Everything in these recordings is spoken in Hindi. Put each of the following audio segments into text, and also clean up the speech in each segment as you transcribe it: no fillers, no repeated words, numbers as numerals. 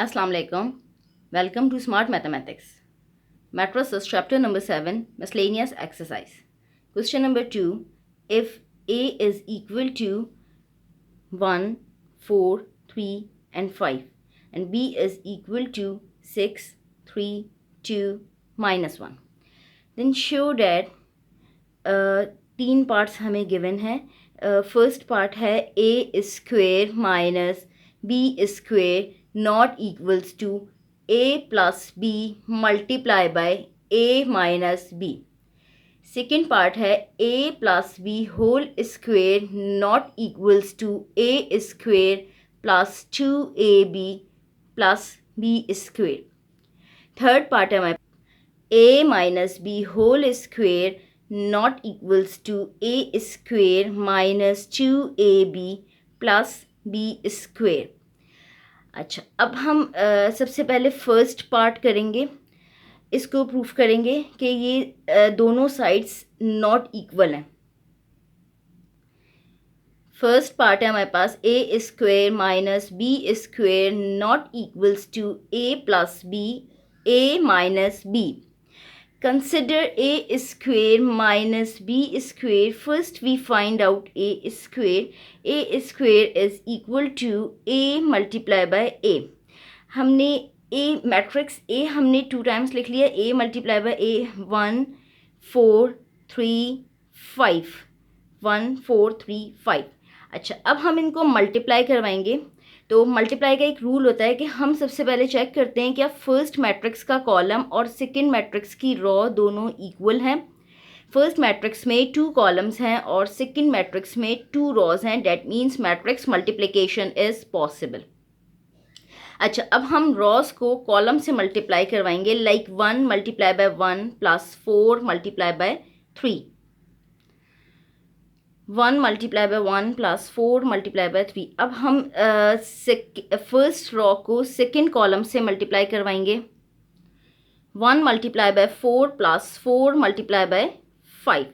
Assalamu alaikum. Welcome to Smart Mathematics. Matrices chapter number 7, miscellaneous exercise. Question number 2. If A is equal to 1, 4, 3 and 5 and B is equal to 6, 3, 2, minus 1, then show that तीन पार्ट्स हमें गिवन है. फर्स्ट पार्ट है a square minus B square not equals to a plus b multiply by a minus b. Second part है a plus B whole square not equals to a square plus 2ab plus b square. Third part है हमारे a minus B whole square not equals to a square minus 2ab plus b square. अच्छा, अब हम सबसे पहले फर्स्ट पार्ट करेंगे. इसको प्रूफ करेंगे कि ये दोनों साइड्स नॉट इक्वल हैं. फर्स्ट पार्ट है हमारे पास a square minus B square not equals to a plus b a minus b. Consider a square minus b square. First we find out a square. A square is equal to a multiply by a. हमने a मैट्रिक्स a हमने 2 टाइम्स लिख लिया. a multiply by a 1 4 3 5 1 4 3 5. अच्छा, अब हम इनको मल्टीप्लाई करवाएंगे. तो मल्टीप्लाई का एक रूल होता है कि हम सबसे पहले चेक करते हैं क्या फर्स्ट मैट्रिक्स का कॉलम और सेकंड मैट्रिक्स की रॉ दोनों इक्वल हैं. फर्स्ट मैट्रिक्स में 2 कॉलम्स हैं और सेकंड मैट्रिक्स में 2 रॉज हैं. That means matrix multiplication is possible. अच्छा, अब हम रॉज को कॉलम से मल्टीप्लाई करवाएंगे. Like 1 multiply by 1 plus 4 multiply by 3. 1 multiply by 1 plus 4 multiply by 3. अब हम फर्स्ट रॉ को सेकंड कॉलम से मल्टीप्लाई करवाएंगे. 1 multiply by 4 plus 4 multiply by 5.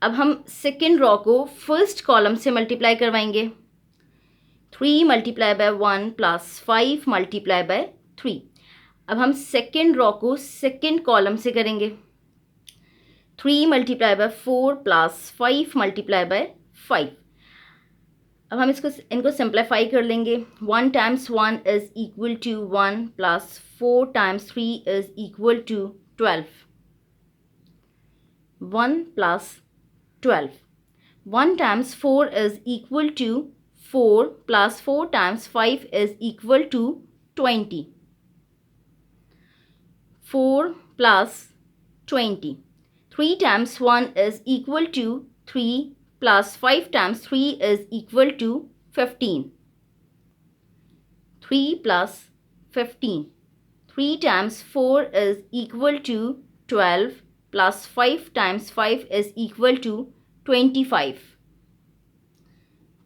अब हम सेकंड रॉ को फर्स्ट कॉलम से मल्टीप्लाई करवाएंगे. 3 multiply by 1 plus 5 multiply by 3. अब हम सेकंड रॉ को सेकंड कॉलम से करेंगे. 3 multiply by 4 plus 5 multiply by 5. अब हम इनको सिंप्लीफाई कर लेंगे. 1 times 1 is equal to 1 plus 4 times 3 is equal to 12. 1 plus 12. 1 times 4 is equal to 4 plus 4 times 5 is equal to 20. 4 plus 20. 3 times 1 is equal to 3 plus 5 times 3 is equal to 15. 3 plus 15. 3 times 4 is equal to 12 plus 5 times 5 is equal to 25.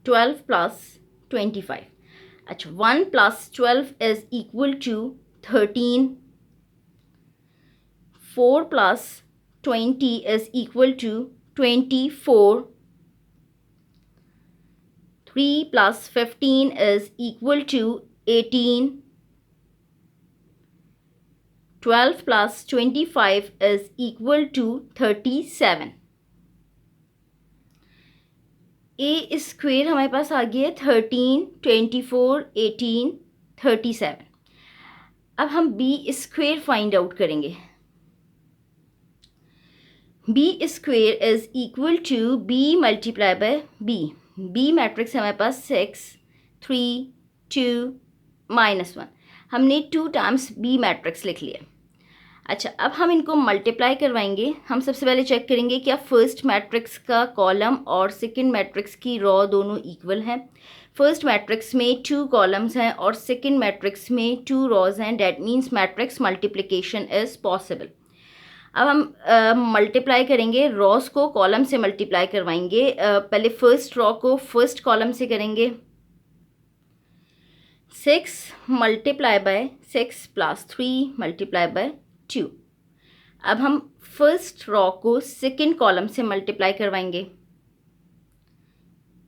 12 plus 25. अच्छा, 1 plus 12 is equal to 13. 4 plus 20 is equal to 24. 3 plus 15 is equal to 18. 12 plus 25 is equal to 37. A square हमारे पास आ गया 13, 24, 18, 37. अब हम B स्क्वेयर फाइंड आउट करेंगे. b square is equal to b multiply by b. b matrix हमारे पास 6, 3, 2, माइनस 1. हमने 2 टाइम्स b मैट्रिक्स लिख लिया. अच्छा, अब हम इनको मल्टीप्लाई करवाएंगे. हम सबसे पहले चेक करेंगे क्या फर्स्ट मैट्रिक्स का कॉलम और सेकंड मैट्रिक्स की रॉ दोनों इक्वल हैं. फर्स्ट मैट्रिक्स में 2 कॉलम्स हैं और सेकंड मैट्रिक्स में 2 रॉज हैं. That means matrix multiplication is possible. अब हम मल्टीप्लाई करेंगे. रॉस को कॉलम से मल्टीप्लाई करवाएंगे. पहले फर्स्ट रॉ को फर्स्ट कॉलम से करेंगे. 6 multiply by 6 plus 3 multiply by 2. अब हम फर्स्ट रॉ को सेकंड कॉलम से मल्टीप्लाई करवाएंगे.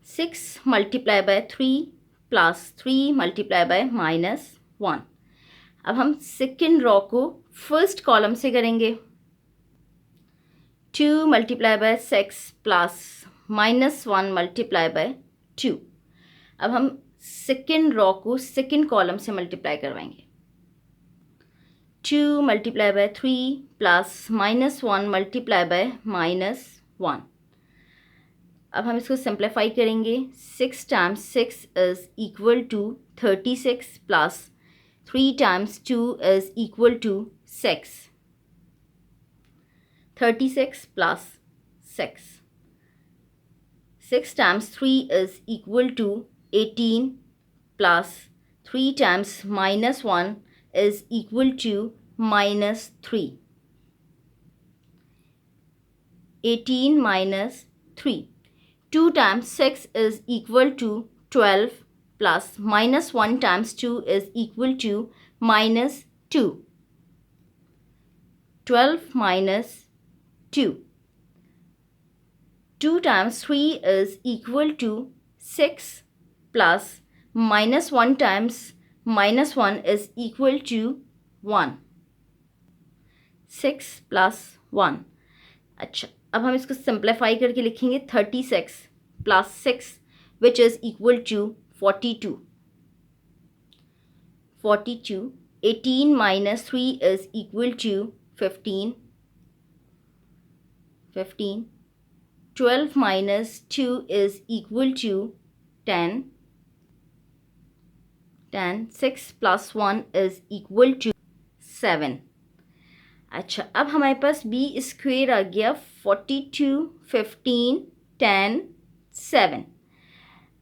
6 multiply by 3 plus 3 multiply by -1. अब हम सेकेंड रो को फर्स्ट कॉलम से करेंगे. 2 multiply by 6 plus -1 multiply by 2. अब हम सेकेंड रो को सेकेंड कॉलम से मल्टीप्लाई करवाएंगे. 2 multiply by 3 plus -1 multiply by -1. अब हम इसको सिंप्लीफाई करेंगे. 6 times 6 is equal to 36 plus 3 times 2 is equal to 6. 36 plus 6. 6 times 3 is equal to 18 plus 3 times -1 is equal to -3. 18 minus 3. 2 times 6 is equal to 12 plus -1 times 2 is equal to -2. 12 minus 2. 2 times 3 is equal to 6 plus -1 times -1 is equal to 1. 6 plus 1. अच्छा, अब हम इसको सिंप्लीफाई करके लिखेंगे. 36 plus 6 which is equal to 42. 42. 18 minus 3 is equal to 15. 15. 12 minus 2 is equal to 10. 10. 6 plus 1 is equal to 7. अच्छा, अब हमारे पास b स्क्वेयर आ गया. 42, 15, 10, 7.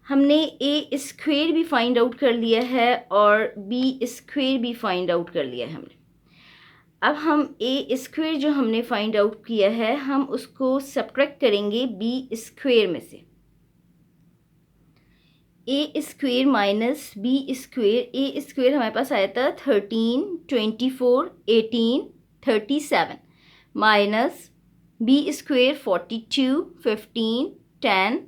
हमने a स्क्वेयर भी फाइंड आउट कर लिया है और b स्क्वेयर भी फाइंड आउट कर लिया है हमने. अब हम ए स्क्वेयर जो हमने फाइंड आउट किया है हम उसको सब्ट्रैक्ट करेंगे बी स्क्वेयर में से. ए स्क्वेयर माइनस बी स्क्वेयर. ए स्क्वेयर हमारे पास आया था 13, 24, 18, 37 माइनस बी स्क्वेयर 42, 15, 10,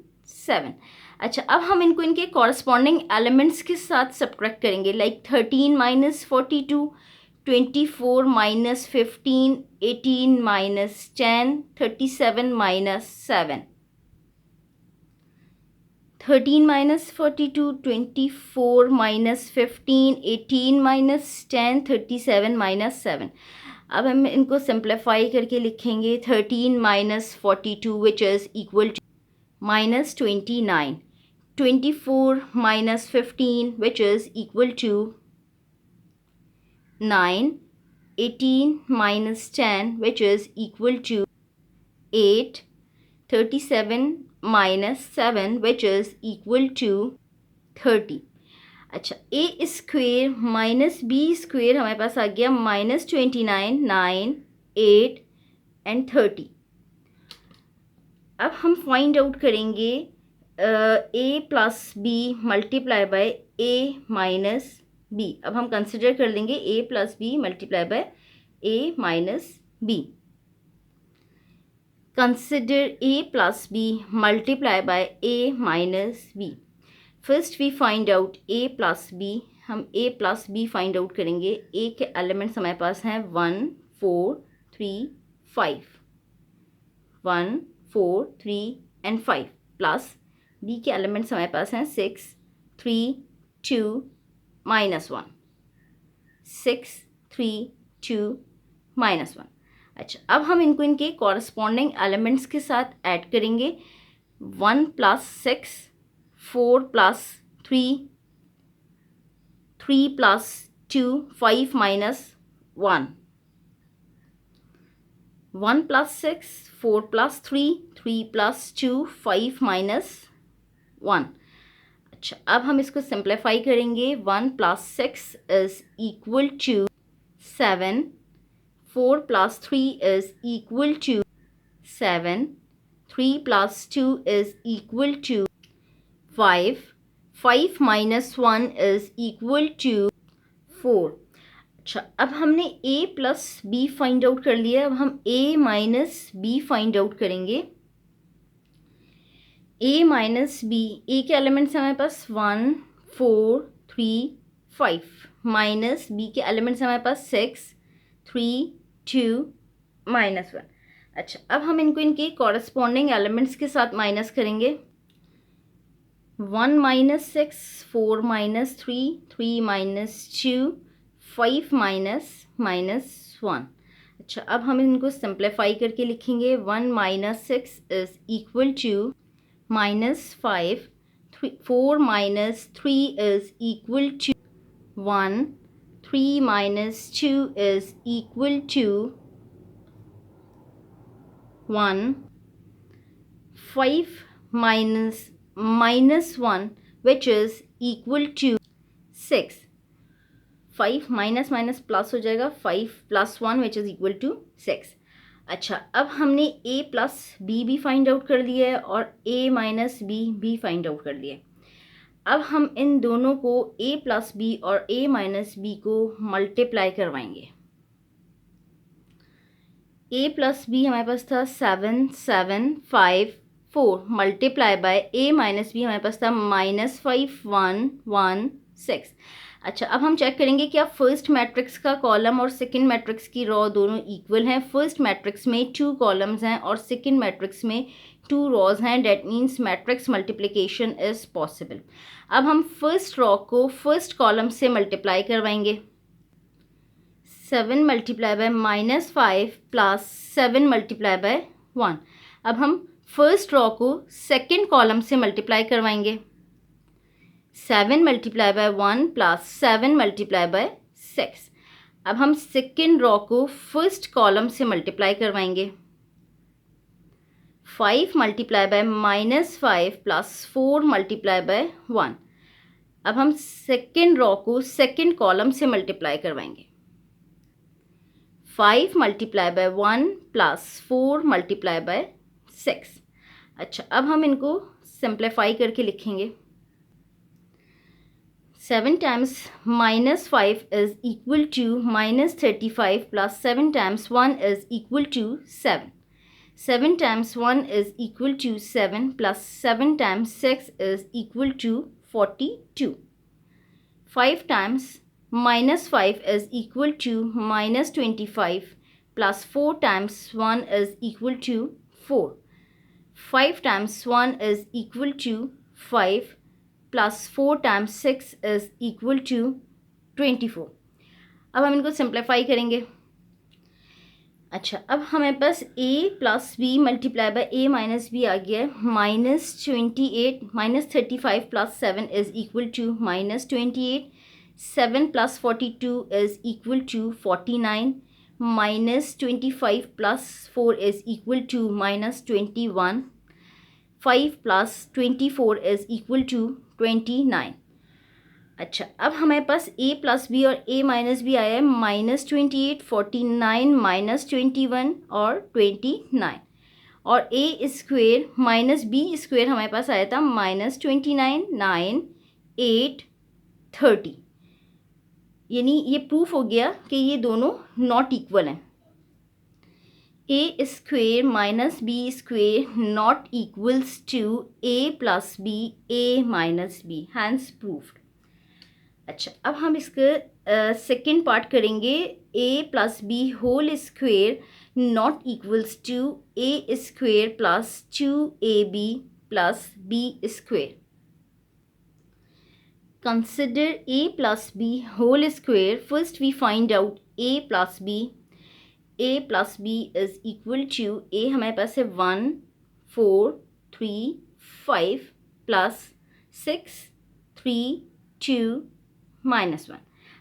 7. अच्छा, अब हम इनको इनके कॉरस्पॉन्डिंग एलिमेंट्स के साथ सब्ट्रैक्ट करेंगे. Like 13 minus 42, 24 minus 15, 18 minus 10, 37 minus 7. 13 minus 42, 24 minus 15, 18 minus 10, 37 minus 7. अब हम इनको सिंप्लीफाई करके लिखेंगे. 13 minus 42 which is equal to minus 29. 24 minus 15 which is equal to 9. 18 minus 10 which is equal to 8. 37 minus 7 which is equal to 30. अच्छा, ए स्क्वेयर माइनस बी स्क्वेयर हमारे पास आ गया -29, 9, 8 एंड 30. अब हम फाइंड आउट करेंगे a plus b multiply by a minus b. अब हम कंसिडर कर लेंगे a plus b multiply by a minus b. Consider a plus b multiply by a minus b. First we find out a plus b. हम a plus B find out करेंगे. a के एलिमेंट्स हमारे पास हैं 1, 4, 3, 5. 1, 4, 3 एंड 5 प्लस b के एलिमेंट्स हमारे पास हैं 6, 3, 2 -1. 6, 3, 2 -1. अच्छा, अब हम इनको इनके कॉरस्पॉन्डिंग एलिमेंट्स के साथ ऐड करेंगे. 1 plus 6, 4 plus 3, 3 plus 2, 5 minus 1. 1 plus 6, 4 plus 3, 3 plus 2, 5 minus 1. अच्छा, अब हम इसको सिंप्लीफाई करेंगे. 1 plus 6 is equal to 7. 4 plus 3 is equal to 7. 3 plus 2 is equal to 5. 5 minus 1 is equal to 4. अच्छा, अब हमने a plus b find out कर लिया. अब हम a minus b find out करेंगे. a minus b. ए के एलिमेंट्स हमारे पास 1, 4, 3, 5. माइनस बी के एलिमेंट्स हमारे पास 6, 3, 2, -1। अच्छा, अब हम इनको इनके कॉरस्पॉन्डिंग एलिमेंट्स के साथ माइनस करेंगे। 1 - 6, 4 - 3, 3 - 2, 5 -1। अच्छा, अब हम इनको सिंप्लीफाई करके लिखेंगे। 1 - 6 is equal to -5, 4 - 3 is equal to 1, 3 - 2 is equal to 1, 5 minus 1 which is equal to 6। 5 minus minus plus हो जाएगा, 5 + 1 which is equal to 6। अच्छा, अब हमने a प्लस बी भी फाइंड आउट कर लिया है और a माइनस बी भी फाइंड आउट कर लिया है। अब हम इन दोनों को a प्लस बी और a माइनस बी को मल्टीप्लाई करवाएंगे। a प्लस बी हमारे पास था 7, 7, 5, 4 multiply by a minus B हमारे पास था -5, 1, 1, 6। अच्छा, अब हम चेक करेंगे क्या फर्स्ट मैट्रिक्स का कॉलम और सेकंड मैट्रिक्स की रो दोनों इक्वल हैं। फर्स्ट मैट्रिक्स में 2 कॉलम्स हैं और सेकंड मैट्रिक्स में 2 रोज हैं। That means matrix multiplication is possible. अब हम फर्स्ट रो को फर्स्ट कॉलम से मल्टीप्लाई करवाएंगे। 7 multiply by -5 plus 7 multiply by 1। अब हम फर्स्ट रो को सेकंड कॉलम से मल्टीप्लाई करवाएंगे। 7 multiply by 1 plus 7 multiply by 6। अब हम सेकंड रो को फर्स्ट कॉलम से मल्टीप्लाई करवाएंगे। 5 multiply by -5 plus 4 multiply by 1। अब हम सेकंड रो को सेकंड कॉलम से मल्टीप्लाई करवाएंगे। 5 multiply by 1 plus 4 multiply by 6। अच्छा, अब हम इनको सिंप्लीफाई करके लिखेंगे। 7 times -5 is equal to -35 plus 7 times 1 is equal to 7. 7 times 1 is equal to 7 plus 7 times 6 is equal to 42. 5 times -5 is equal to -25 plus 4 times 1 is equal to 4. 5 times 1 is equal to 5 plus 4 times 6 is equal to 24। अब हम इनको सिंप्लीफाई करेंगे। अच्छा, अब हमारे पास a plus b multiply by a minus b आ गया है। -28 -35 plus 7 is equal to -28। 7 plus 42 is equal to 49। -25 plus 4 is equal to -21। 5 plus 24 is equal to 29। अच्छा, अब हमारे पास a प्लस बी और a माइनस बी आया है। -28, 49, -21 और 29। और a square minus B square हमारे पास आया था -29, 9, 8, 30। यानी ये प्रूफ हो गया कि ये दोनों नॉट इक्वल हैं। a square minus b square not equals to a plus b a minus b, hence proved। अच्छा, अब हम इसका सेकेंड पार्ट करेंगे। a plus b whole square not equals to a square plus 2ab plus b square। Consider a plus b whole square। First we find out a plus b। a plus B is equal to a हमारे पास है 1, 4, 3, 5 प्लस 6, 3, 2, -1।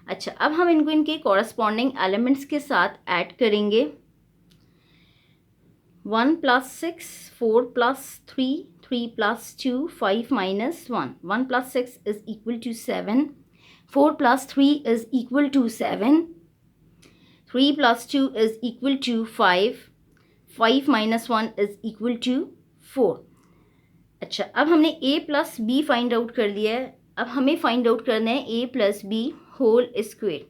अच्छा, अब हम इनको इनके कॉरस्पॉन्डिंग एलिमेंट्स के साथ ऐड करेंगे। 1 + 6, 4 + 3, 3 + 2, 5 - 1। 1 + 6 is equal to 7। 4 + 3 is equal to 7। 3 + 2 is equal to 5. 5 - 1 is equal to 4। अच्छा, अब हमने a plus B find out कर लिया है। अब हमें फाइंड आउट करना है a plus B whole square.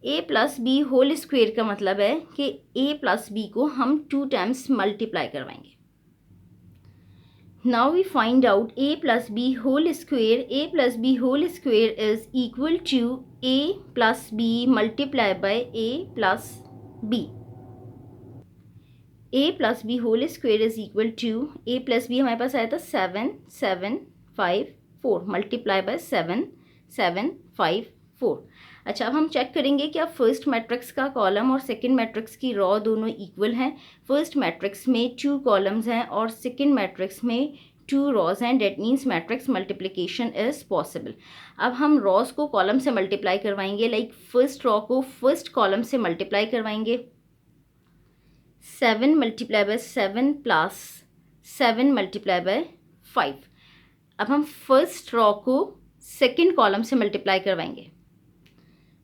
a plus B whole square का मतलब है कि a प्लस बी को हम 2 टाइम्स मल्टीप्लाई करवाएंगे। Now we find out a plus b whole square. A plus b whole square is equal to a plus b multiplied by a plus b. a plus b whole square is equal to a plus b हमारे पास आया था 7 7 5 4 मल्टीप्लाई बाय 7 7 5 4. अच्छा, अब हम चेक करेंगे कि अब फर्स्ट मैट्रिक्स का कॉलम और सेकंड मैट्रिक्स की रॉ दोनों इक्वल हैं. फर्स्ट मैट्रिक्स में 2 कॉलम्स हैं और सेकंड मैट्रिक्स में 2 रॉज हैं. That means matrix multiplication is possible. अब हम रॉज को कॉलम से मल्टीप्लाई करवाएंगे. लाइक फर्स्ट रॉ को फर्स्ट कॉलम से मल्टीप्लाई करवाएंगे. 7 multiply by 7 plus 7 multiply by 5. अब हम फर्स्ट रॉ को सेकंड कॉलम से मल्टीप्लाई करवाएंगे.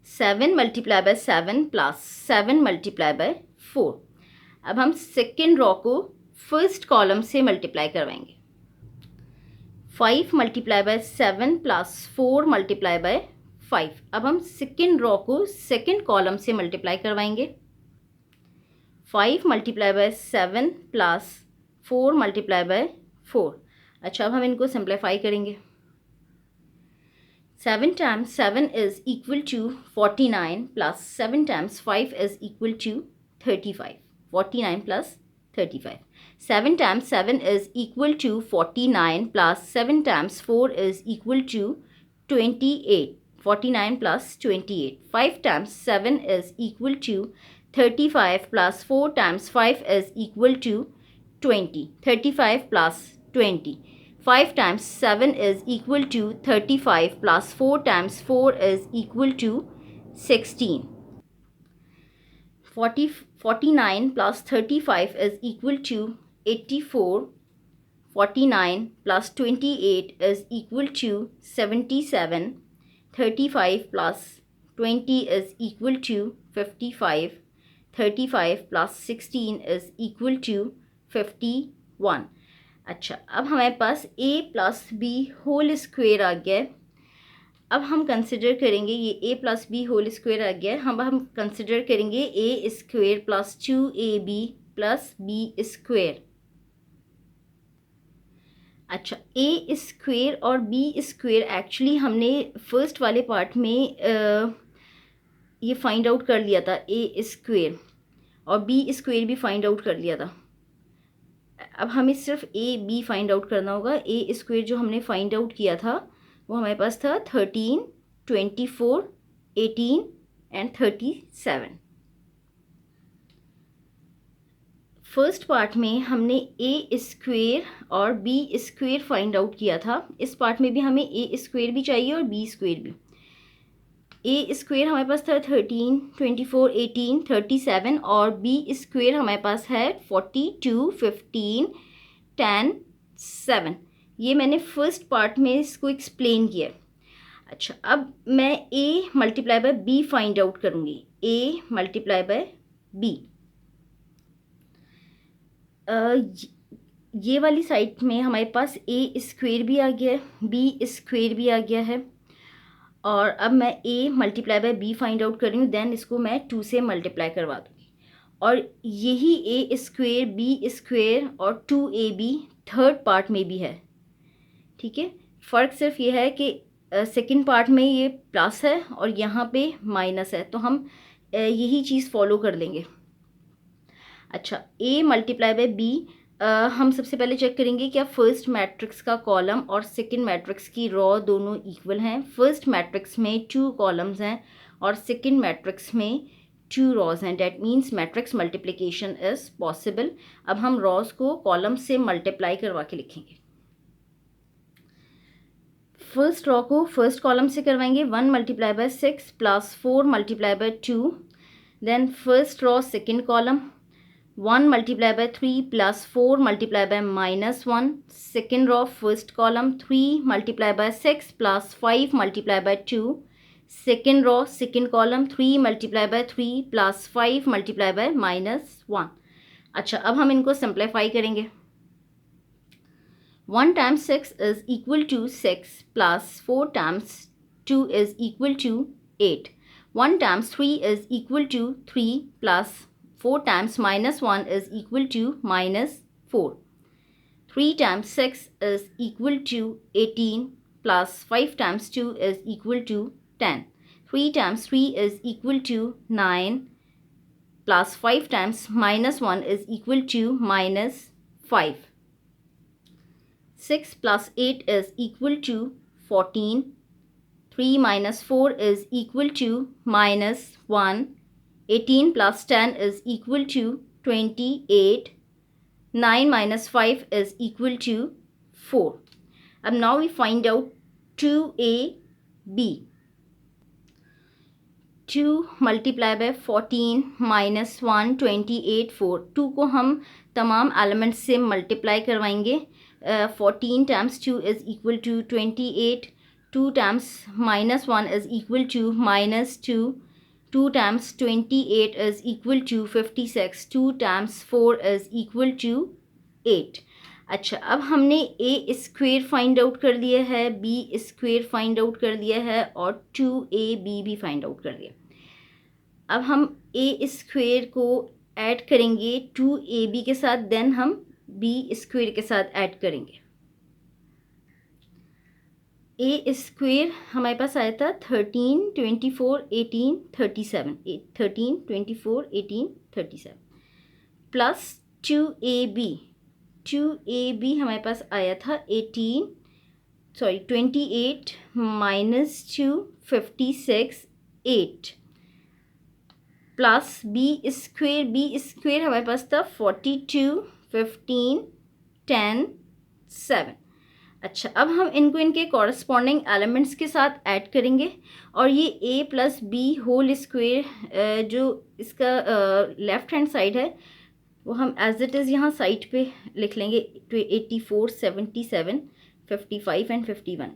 7 multiply by 7 plus 7 multiply by 4. अब हम सेकंड रॉ को फर्स्ट कॉलम से मल्टीप्लाई करवाएंगे. 5 multiply bye 7 plus 4 multiply by 5. अब हम सेकंड रॉ को सेकंड कॉलम से मल्टीप्लाई करवाएंगे. 5 multiply bye 7 plus 4 multiply by 4. अच्छा, अब हम इनको सिंप्लीफाई करेंगे. 7 times 7 is equal to 49 plus 7 times 5 is equal to 35. 49 plus 35. 7 times 7 is equal to 49 plus 7 times 4 is equal to 28. 49 plus 28. 5 times 7 is equal to 35 plus 4 times 5 is equal to 20. 35 plus 20. 5 times 7 is equal to 35 plus 4 times 4 is equal to 16. 49 plus 35 is equal to 84. 49 plus 28 is equal to 77. 35 plus 20 is equal to 55. 35 plus 16 is equal to 51. अच्छा, अब हमारे पास a plus B whole square आ गया. अब हम कंसिडर करेंगे ये a plus B whole square आ गया. हम कंसिडर करेंगे a square plus 2ab plus b square. अच्छा, a स्क्वेयर और b स्क्वेयर एक्चुअली हमने फर्स्ट वाले पार्ट में ये फाइंड आउट कर लिया था. a स्क्वेयर और b स्क्वेयर भी फाइंड आउट कर लिया था. अब हमें सिर्फ ए बी फाइंड आउट करना होगा. ए स्क्वेयर जो हमने फाइंड आउट किया था वो हमारे पास था 13, 24, 18 एंड 37. फर्स्ट पार्ट में हमने ए स्क्वेयर और बी स्क्वेयर फाइंड आउट किया था. इस पार्ट में भी हमें ए स्क्वेयर भी चाहिए और बी स्क्वेयर भी. ए स्क्वेयर हमारे पास था 13, 24, 18, 37 और बी स्क्वेयर हमारे पास है 42, 15, 10, 7. ये मैंने फर्स्ट पार्ट में इसको एक्सप्लेन किया. अच्छा, अब मैं a multiply by b find out करूँगी. A multiply by b. ये वाली साइड में हमारे पास ए स्क्वेयर भी आ गया है, बी स्क्वेयर भी आ गया है. और अब मैं a multiply by b find out कर रही हूँ. देन इसको मैं 2 से मल्टीप्लाई करवा दूँगी. और यही a स्क्वेयर b स्क्वेयर और 2ab थर्ड पार्ट में भी है. ठीक है, फ़र्क सिर्फ ये है कि सेकंड पार्ट में ये प्लस है और यहाँ पे माइनस है, तो हम यही चीज़ फॉलो कर लेंगे. अच्छा, a मल्टीप्लाई बाय b हम सबसे पहले चेक करेंगे क्या फर्स्ट मैट्रिक्स का कॉलम और सेकंड मैट्रिक्स की रॉ दोनों इक्वल हैं. फर्स्ट मैट्रिक्स में 2 कॉलम्स हैं और सेकंड मैट्रिक्स में 2 रॉज हैं. That means matrix multiplication is possible. अब हम रॉज को कॉलम से मल्टीप्लाई करवा के लिखेंगे. फर्स्ट रॉ को फर्स्ट कॉलम से करवाएंगे. 1 multiply by 6 plus 4 multiply by 2. Then first row second column 1 multiply by 3 plus 4 multiply by -1. Second row first column 3 multiply by 6 plus 5 multiply by 2. Second row second column 3 multiply by 3 plus 5 multiply by -1. अच्छा, अब हम इनको सिंप्लीफाई करेंगे. 1 times 6 is equal to 6 plus 4 times 2 is equal to 8. 1 times 3 is equal to 3 plus 4 times -1 is equal to -4. 3 times 6 is equal to 18 plus 5 times 2 is equal to 10. 3 times 3 is equal to 9 plus 5 times minus 1 is equal to minus 5. 6 plus 8 is equal to 14. 3 minus 4 is equal to minus 1. 18 plus 10 is equal to 28. 9 minus 5 is equal to 4. And now we find out 2ab. 2 multiplied by 14 minus 1 28 4. 2 को हम तमाम एलिमेंट्स से मल्टीप्लाई करवाएंगे. 14 times 2 is equal to 28. 2 times minus 1 is equal to minus 2. 2 times 28 is equal to 56. 2 times 4 is equal to 8. अच्छा, अब हमने a स्क्वेयर फाइंड आउट कर लिया है, b स्क्वेयर फाइंड आउट कर लिया है और 2ab भी फाइंड आउट कर लिया. अब हम a स्क्वेयर को ऐड करेंगे 2ab के साथ, देन हम b स्क्वेयर के साथ ऐड करेंगे. a स्क्वेयर हमारे पास आया था 13 24 18 37 13 24 18 37 प्लस 2ab हमारे पास आया था 28 माइनस 2 56 8 प्लस b स्क्वेयर हमारे पास था 42 15 10 7. अच्छा, अब हम इनको इनके कॉरस्पॉन्डिंग एलिमेंट्स के साथ ऐड करेंगे और ये a plus B whole square जो इसका लेफ़्ट हैंड साइड है वो हम एज इट इज़ यहाँ साइड पे लिख लेंगे. 84 77 55 and 51.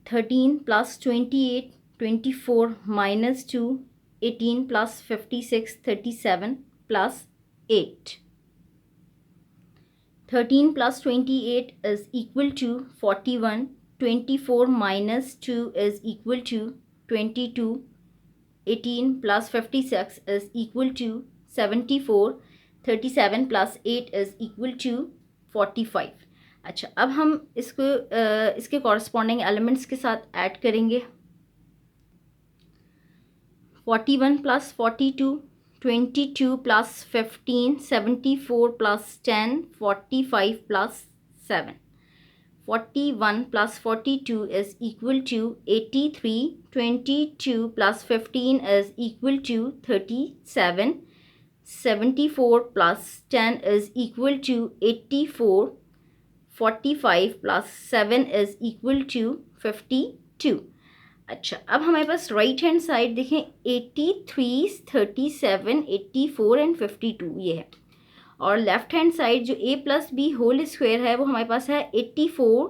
13 plus 28 24 minus 2 18 plus 56 37 plus 8. 13 plus 28 is equal to 41. 24 minus 2 is equal to 22. 18 plus 56 is equal to 74. 37 plus 8 is equal to 45. अच्छा, अब हम इसको इसके कॉरस्पॉन्डिंग एलिमेंट्स के साथ ऐड करेंगे. 41 plus 42 22 plus 15 74 plus 10 45 plus 7. 41 plus 42 is equal to 83. 22 plus 15 is equal to 37. 74 plus 10 is equal to 84. 45 plus 7 is equal to 52. अच्छा, अब हमारे पास राइट हैंड साइड देखें 83 37 84 एंड 52 ये है, और लेफ़्ट हैंड साइड जो a plus B whole square है वो हमारे पास है 84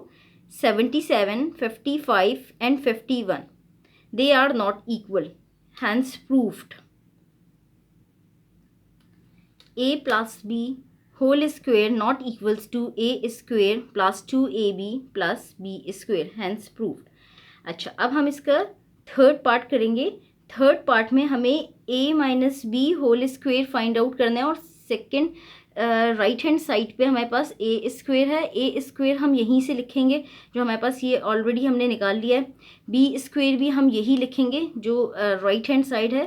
77 55 and 51. They are not equal, hence proved. a plus B whole square not equals to a square plus 2ab plus b square, hence proved. अच्छा, अब हम इसका थर्ड पार्ट करेंगे. थर्ड पार्ट में हमें a minus B whole square find out करना है और सेकेंड राइट हैंड साइड पे हमारे पास a स्क्वायर है. a स्क्वायर हम यहीं से लिखेंगे जो हमारे पास ये ऑलरेडी हमने निकाल लिया है. b स्क्वायर भी हम यही लिखेंगे जो राइट हैंड साइड है,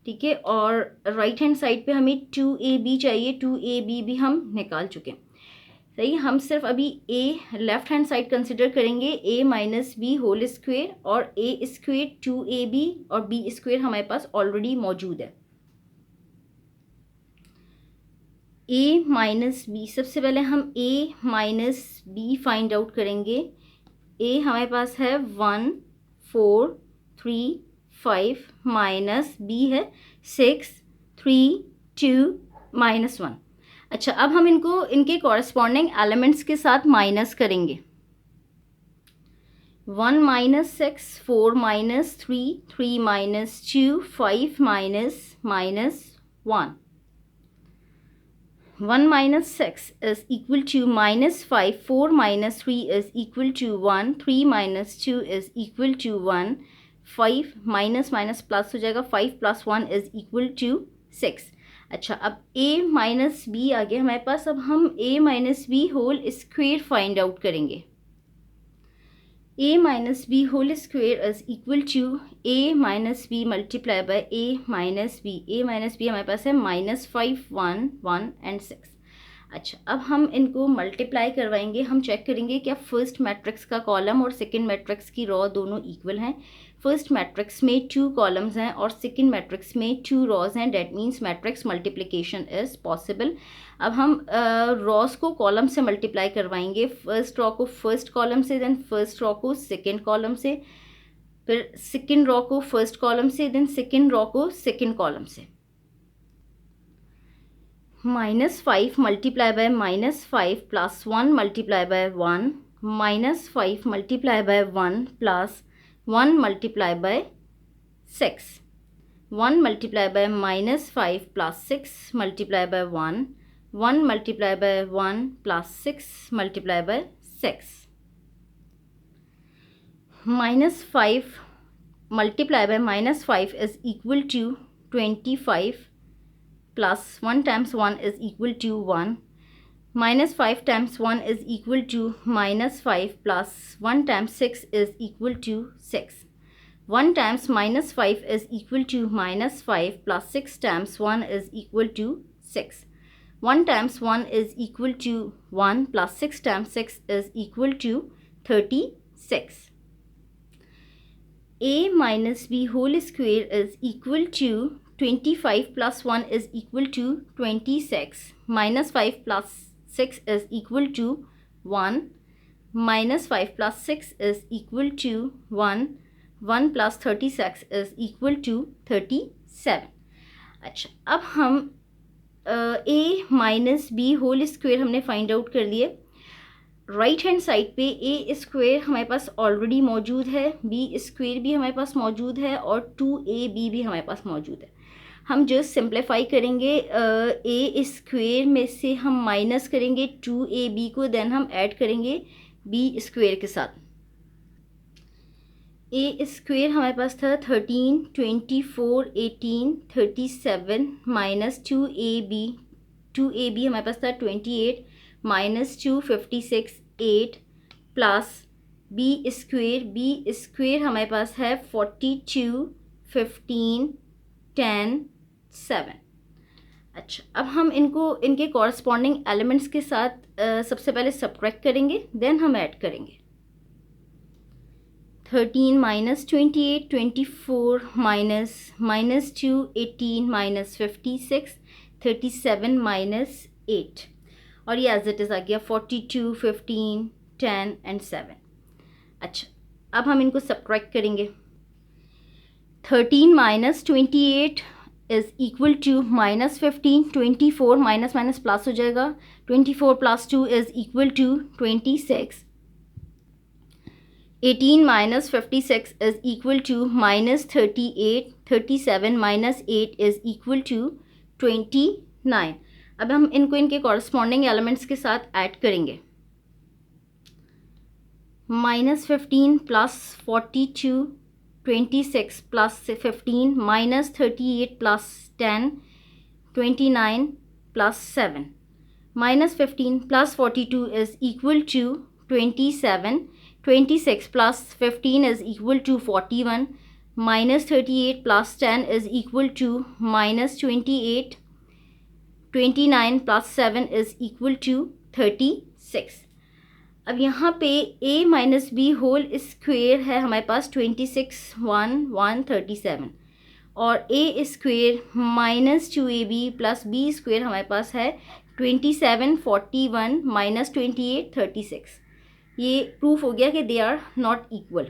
ठीक है. और राइट हैंड साइड पे हमें 2ab चाहिए, 2ab भी हम निकाल चुके हैं. सही, हम सिर्फ अभी a left hand side consider करेंगे. a minus B whole square और a स्क्वायर 2ab और b स्क्वायर हमारे पास ऑलरेडी मौजूद है. a माइनस बी, सबसे पहले हम a minus B find out करेंगे. a हमारे पास है 1 4 3 5 माइनस b है 6 3 2 माइनस 1. अच्छा, अब हम इनको इनके कॉरस्पॉन्डिंग एलिमेंट्स के साथ माइनस करेंगे. 1 minus 6 4 minus 3 3 minus 2 5 minus 1. 1 minus 6 is equal to minus 5. 4 minus 3 is equal to 1. 3 minus 2 is equal to 1. 5 minus minus plus हो जाएगा. 5 प्लस 1 is equal to 6. अच्छा, अब a माइनस बी आ गया हमारे पास। अब हम a minus B whole square find out करेंगे। a minus B whole square is equal to a minus B multiply by a minus B. a minus B हमारे पास है -5, 1, 1 एंड 6। अच्छा, अब हम इनको मल्टीप्लाई करवाएंगे। हम चेक करेंगे क्या फर्स्ट मैट्रिक्स का कॉलम और सेकंड मैट्रिक्स की रॉ दोनों इक्वल हैं। फर्स्ट मैट्रिक्स में 2 कॉलम्स हैं और सेकंड मैट्रिक्स में 2 रॉज हैं। That means matrix multiplication is possible. अब हम रॉस को कॉलम से मल्टीप्लाई करवाएंगे। फर्स्ट रॉ को फर्स्ट कॉलम से, देन फर्स्ट रॉ को सेकेंड कॉलम से, फिर सेकेंड रॉ को फर्स्ट कॉलम से, देन सेकेंड रॉ को सेकेंड कॉलम से। -5 multiply by -5 plus 1 multiply by 1, -5 multiply by 1 plus 1 multiply by 6, 1 multiply by -5 plus 6 multiply by 1, 1 multiply by 1 plus 6 multiply by 6। -5 multiply by -5 is equal to 25 plus 1 times 1 is equal to 1, -5 times 1 is equal to -5 plus 1 times 6 is equal to 6. 1 times -5 is equal to -5 plus 6 times 1 is equal to 6. 1 times 1 is equal to 1 plus 6 times 6 is equal to 36. a minus b whole square is equal to 25 plus 1 is equal to 26, -5 plus 6 is equal to 1, -5 plus 6 is equal to 1, 1 plus 36 is equal to 37. अच्छा, अब हम a minus B whole square हमने फाइंड आउट कर लिए। राइट हैंड साइड पे ए स्क्वेयर हमारे पास ऑलरेडी मौजूद है, बी स्क्वेयर भी हमारे पास मौजूद है और 2ab भी हमारे पास मौजूद है। हम जस्ट सिंप्लीफाई करेंगे। ए स्क्वेयर में से हम माइनस करेंगे 2ab को, देन हम ऐड करेंगे बी स्क्वेयर के साथ। ए स्क्वेयर हमारे पास था 13, 24, 18, 37 माइनस 2ab हमारे पास था 28 -2 56 8 प्लस बी स्क्वेयर हमारे पास है 42 15 10 7। अच्छा, अब हम इनके कॉरस्पॉन्डिंग एलिमेंट्स के साथ सबसे पहले सब्ट्रैक्ट करेंगे, देन हम ऐड करेंगे। 13 माइनस 28, 24 माइनस 2 18 माइनस 56 37 माइनस 8 और ये एज इट इज़ आ गया 42 15 10 एंड 7। अच्छा, अब हम इनको सब्ट्रैक्ट करेंगे। 13 minus 28 is equal to -15, 24 minus minus plus हो जाएगा, 24 plus 2 is equal to 26, 18 minus 56 is equal to -38, 37 minus 8 is equal to 29। अब हम इनको इनके कॉरस्पॉन्डिंग एलिमेंट्स के साथ ऐड करेंगे। -15 plus 42, 26 plus 15 -38 plus 10 29 plus 7, -15 plus 42 is equal to 27, 26 plus 15 is equal to 41, -38 plus 10 is equal to -28, 29 plus 7 is equal to 36। अब यहाँ पे a minus B whole square है हमारे पास 26 1 1 37 और a square minus 2ab plus b square हमारे पास है 27 41 माइनस 28 36। ये प्रूफ हो गया कि they are not equal.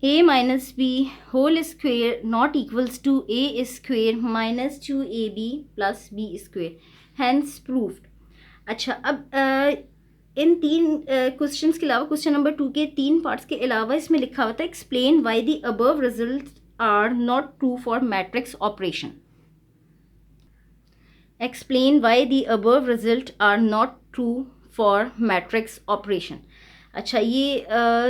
a minus B whole square not equals to a square minus 2ab plus b square, hence proved. अच्छा, अब इन 3 क्वेश्चंस के अलावा क्वेश्चन नंबर 2 के 3 पार्ट्स के अलावा इसमें लिखा हुआ था explain why the above result are not true for matrix operation. Explain why the above result are not true for matrix operation. अच्छा, ये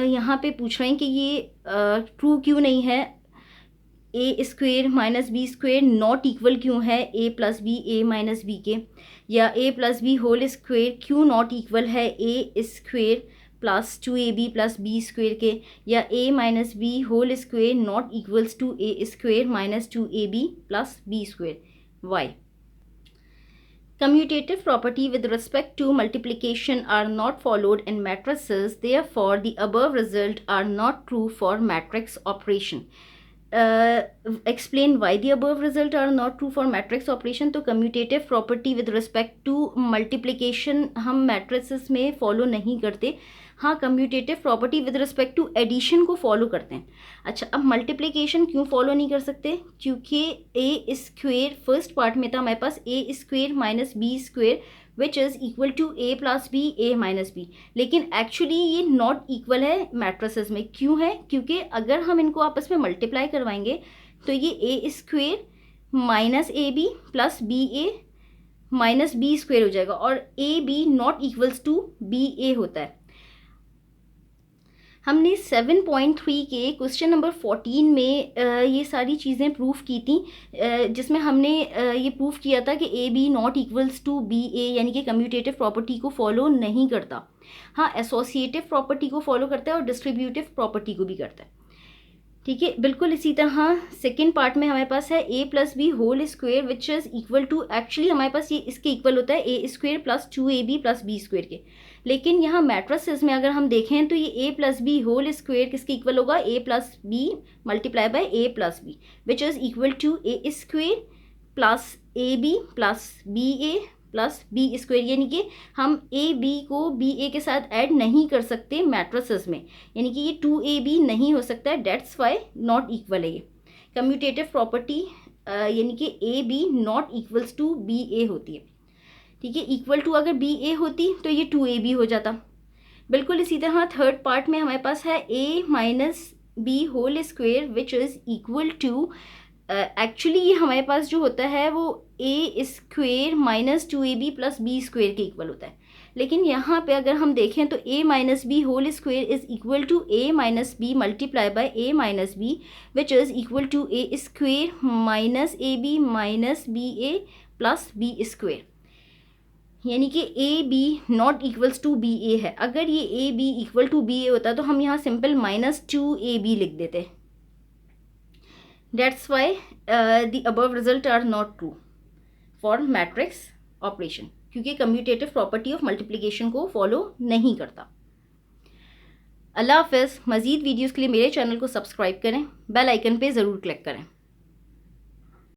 यहाँ पे पूछ रहे हैं कि ये ट्रू क्यों नहीं है। A square minus B square not equal क्यों है a plus b a minus b के, या a plus B whole square क्यों नॉट इक्वल है a square plus 2ab plus b square के, या a minus B whole square not equals to a square minus 2ab plus b square. Why? Commutative property with respect to multiplication are not followed in matrices, therefore the above result are not true for matrix operation. Explain why the above result are not true for matrix operation. तो commutative property with respect to multiplication हम matrices में follow नहीं करते. हाँ, commutative property with respect to addition को फॉलो करते हैं. अच्छा, अब मल्टीप्लिकेशन क्यों फॉलो नहीं कर सकते? क्योंकि ए स्क्वेयर फर्स्ट पार्ट में था हमारे पास a square minus B square which is equal to a plus b a minus b, लेकिन एक्चुअली ये नॉट इक्वल है मैट्रिसेस में. क्यों है? क्योंकि अगर हम इनको आपस में मल्टीप्लाई करवाएंगे तो ये a square minus a b plus b a minus B square हो जाएगा, और a b not equals to b a होता है. हमने 7.3 के क्वेश्चन नंबर 14 में ये सारी चीज़ें प्रूफ की थी, जिसमें हमने ये प्रूफ किया था कि a b not equals to b a, यानी कि कम्यूटेटिव प्रॉपर्टी को फॉलो नहीं करता. हाँ, एसोसिएटिव प्रॉपर्टी को फॉलो करता है और डिस्ट्रीब्यूटिव प्रॉपर्टी को भी करता है. ठीक है, बिल्कुल इसी तरह सेकेंड पार्ट में हमारे पास है a plus B whole square which is equal to, actually हमारे पास ये इसके इक्वल होता है a square plus 2ab plus b square के, लेकिन यहाँ मैट्रिसेस में अगर हम देखें तो ये a plus B whole square किसके इक्वल होगा? A plus b multiply by a plus b which is equal to a square plus a b plus b a plus b square, यानी कि हम ए बी को बी ए के साथ ऐड नहीं कर सकते मैट्रिसेस में, यानी कि ये 2ab नहीं हो सकता है. डेट्स वाई नॉट इक्वल है ये कम्यूटेटिव प्रॉपर्टी, यानी कि a b not equals to b a होती है. ठीक है, इक्वल टू अगर बी ए होती तो ये 2ab हो जाता. बिल्कुल इसी तरह थर्ड पार्ट में हमारे पास है a minus B whole square which is equal to, actually ये हमारे पास जो होता है वो a square minus 2ab plus b square के इक्वल होता है, लेकिन यहाँ पे अगर हम देखें तो a minus B whole square is equal to a minus B multiply by a minus b which is equal to a square minus a b minus b a plus b square, यानी कि a b not equals to b a है. अगर ये a b equal to b a होता तो हम यहाँ सिंपल माइनस 2ab लिख देते. That's why the above result are not true for matrix operation, क्योंकि कम्यूटेटिव प्रॉपर्टी ऑफ मल्टीप्लिकेशन को फॉलो नहीं करता. अल्लाह हाफ़िज़. मज़ीद वीडियोज़ के लिए मेरे चैनल को सब्सक्राइब करें, बेल आइकन पे ज़रूर क्लिक करें.